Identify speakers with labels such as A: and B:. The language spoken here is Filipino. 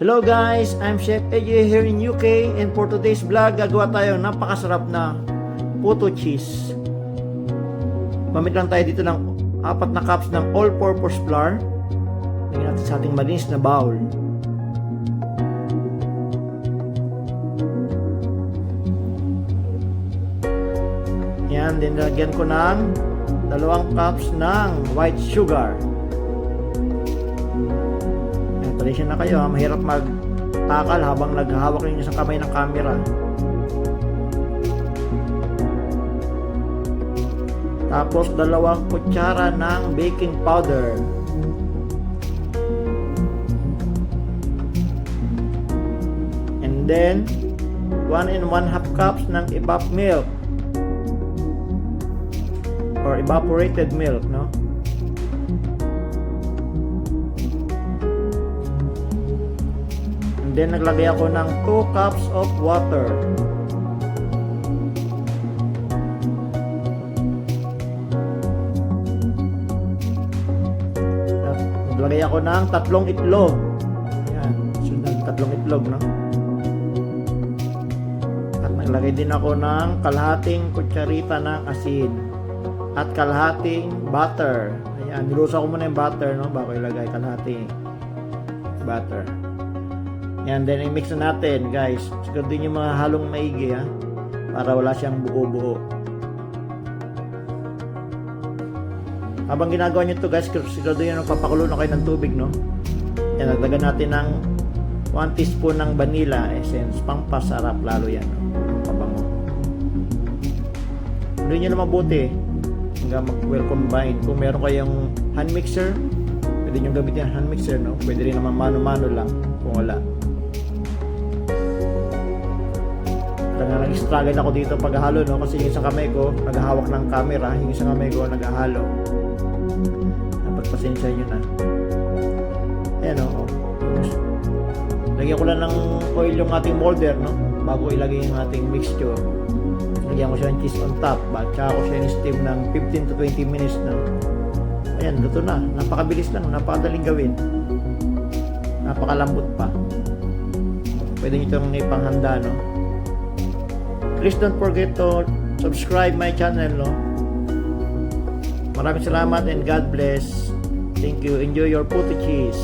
A: Hello guys, I'm Chef AJ here in UK, and for today's vlog, gagawa tayo ng napakasarap na puto cheese. Mamit lang tayo dito ng 4 na cups ng all-purpose flour. Lagyan natin sa ating malinis na bowl. Yan, din lagyan ko ng 2 cups ng white sugar. Pasensya na kayo, mahirap magtakal habang naghahawak ninyo sa kamay ng camera. Tapos 2 kutsara ng baking powder. And then 1 and 1/2 cups ng evap milk or evaporated milk, no? And then naglagay ako ng 2 cups of water. Naglagay ako ng 3 itlog. Ayan, sundan 3 itlog, no? At naglagay din ako ng kalahating kutsarita ng asin at kalahating butter. Ayan, nilusa ko muna yung butter, no, bago ilagay kalahating butter. And then i-mix na natin, guys. Siguraduhin yung mga halong maigi, ha, para wala siyang buo-buo. Habang ginagawa nyo ito, guys, siguraduhin yung papakulo na kayo ng tubig, no? Yan, nagdagan natin ng 1 teaspoon ng vanilla essence. Pangpasarap lalo yan, no? Pabango. Haluin nyo na mabuti hanggang mag-well combine. Kung meron kayong hand mixer, pwede nyo gamitin yung hand mixer, no? Pwede rin naman mano-mano lang kung wala. Nag-struggle ako dito paghahalo, no? Kasi yung isang kamay ko naghahawak ng camera, yung isang kamay ko naghahalo. Napagpasensya nyo na. Ayan, o. Lagyan ko lang ng oil yung ating molder, no? Bago ilagay yung ating mixture. Lagyan ko siya ng cheese on top. Tsaka ko siya in-steam ng 15 to 20 minutes na. Ayan, luto na. Napakabilis lang, napakadaling gawin. Napakalambot pa. Pwede nyo itong ipanghanda, no? Please don't forget to subscribe my channel, no? Maraming salamat and God bless. Thank you. Enjoy your puto cheese.